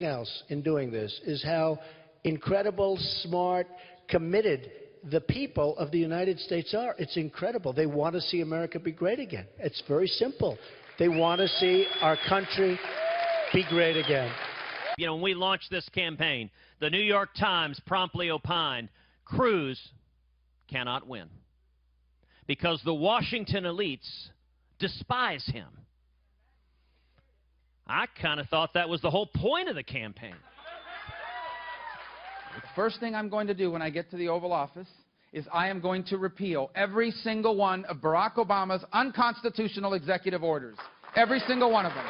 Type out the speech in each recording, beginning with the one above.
else in doing this is how incredible, smart, committed the people of the United States are. It's incredible. They want to see America be great again. It's very simple. They want to see our country be great again. You know, when we launched this campaign, the New York Times promptly opined, Cruz cannot win because the Washington elites despise him. I kind of thought that was the whole point of the campaign. The first thing I'm going to do when I get to the Oval Office is I am going to repeal every single one of Barack Obama's unconstitutional executive orders. Every single one of them.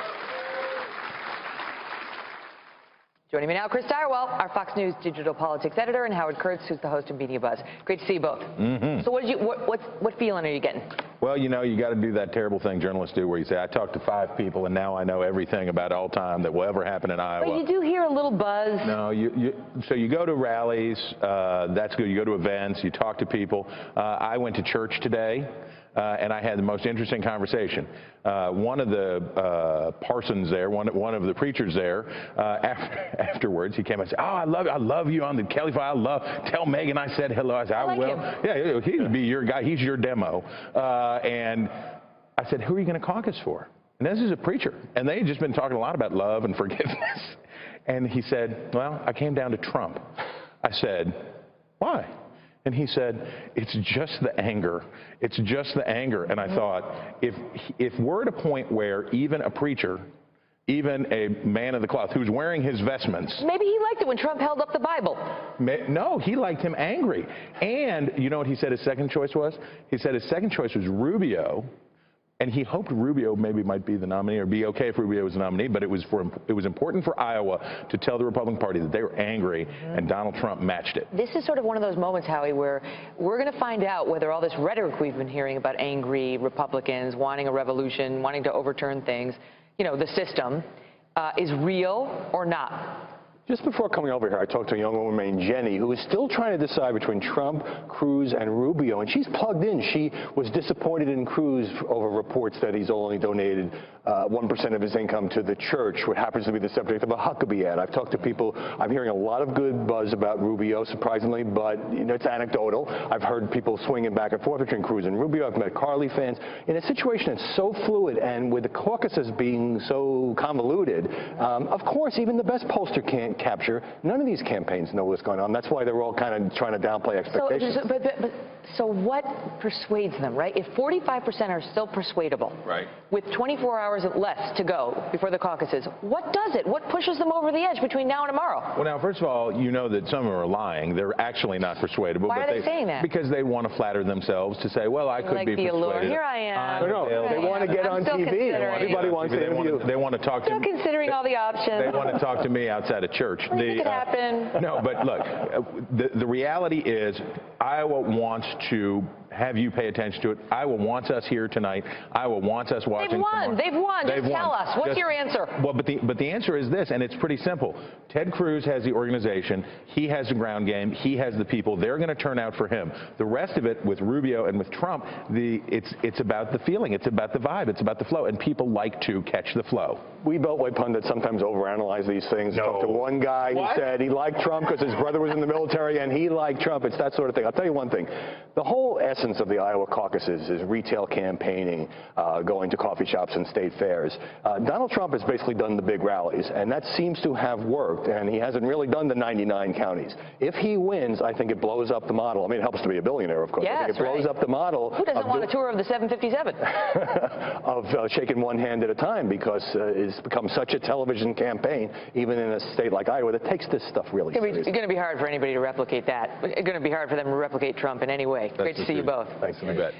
Joining me now, Chris Stirewalt, our Fox News digital politics editor, and Howard Kurtz, who's the host of Media Buzz. Great to see you both. So what feeling are you getting? Well, you know, you got to do that terrible thing journalists do where you say, I talked to 5 people and now I know everything about all time that will ever happen in Iowa. But you do hear a little buzz. No, so you go to rallies, that's good. You go to events, you talk to people. I went to church today. And I had the most interesting conversation. One of the parsons there, one of the preachers there, afterwards, he came and said, "Oh, I love you on the Kelly file. Tell Megan I said hello." I said, "I will." Him. Yeah, he'd be your guy. He's your demo. And I said, "Who are you going to caucus for?" And this is a preacher, and they had just been talking a lot about love and forgiveness. And he said, "Well, I came down to Trump." I said, "Why?" And he said, "It's just the anger. It's just the anger." And I thought, if we're at a point where even a preacher, even a man of the cloth who's wearing his vestments. Maybe he liked it when Trump held up the Bible. No, he liked him angry. And you know what he said his second choice was? He said his second choice was Rubio. And he hoped Rubio maybe might be the nominee, or be okay if Rubio was the nominee, but it was important for Iowa to tell the Republican Party that they were angry, and Donald Trump matched it. This is sort of one of those moments, Howie, where we're going to find out whether all this rhetoric we've been hearing about angry Republicans wanting a revolution, wanting to overturn things, you know, the system, is real or not. Just before coming over here, I talked to a young woman named Jenny who is still trying to decide between Trump, Cruz, and Rubio, and she's plugged in. She was disappointed in Cruz over reports that he's only donated 1% of his income to the church, what happens to be the subject of a Huckabee ad. I've talked to people. I'm hearing a lot of good buzz about Rubio, surprisingly, but you know, it's anecdotal. I've heard people swinging back and forth between Cruz and Rubio. I've met Carly fans. In a situation that's so fluid and with the caucuses being so convoluted, of course, even the best pollster can't capture. None of these campaigns know what's going on. That's why they're all kind of trying to downplay expectations. So what persuades them, right? If 45% are still persuadable, right, with 24 hours less to go before the caucuses, what does it? What pushes them over the edge between now and tomorrow? Well, now, first of all, you know that some of them are lying. They're actually not persuadable. Why are they saying that? Because they want to flatter themselves to say, well, I could be persuaded. Allure. Here I am. No, they want to get on TV. Everybody wants to interview. They want to talk to me. Still considering all the options. They want to talk to me outside of church. It could happen. No, but look, the reality is Iowa wants to have you pay attention to it. Iowa wants us here tonight. Iowa wants us watching. They've won. Just tell us. What's your answer? Well, but the answer is this, and it's pretty simple. Ted Cruz has the organization. He has the ground game. He has the people. They're going to turn out for him. The rest of it with Rubio and with Trump, it's about the feeling. It's about the vibe. It's about the flow, and people like to catch the flow. We Beltway pundits sometimes overanalyze these things. No. I talked to one guy who said he liked Trump because his brother was in the military and he liked Trump. It's that sort of thing. I'll tell you one thing. The whole essence of the Iowa caucuses is retail campaigning, going to coffee shops and state fairs. Donald Trump has basically done the big rallies, and that seems to have worked, and he hasn't really done the 99 counties. If he wins, I think it blows up the model. I mean, it helps to be a billionaire, of course. Yeah, I think it blows up the model. Who doesn't want a tour of the 757? of shaking one hand at a time, because it's become such a television campaign, even in a state like Iowa, that takes this stuff really seriously. It's going to be hard for anybody to replicate that. It's going to be hard for them to replicate Trump in any way. Great to see you both. Thanks. You bet.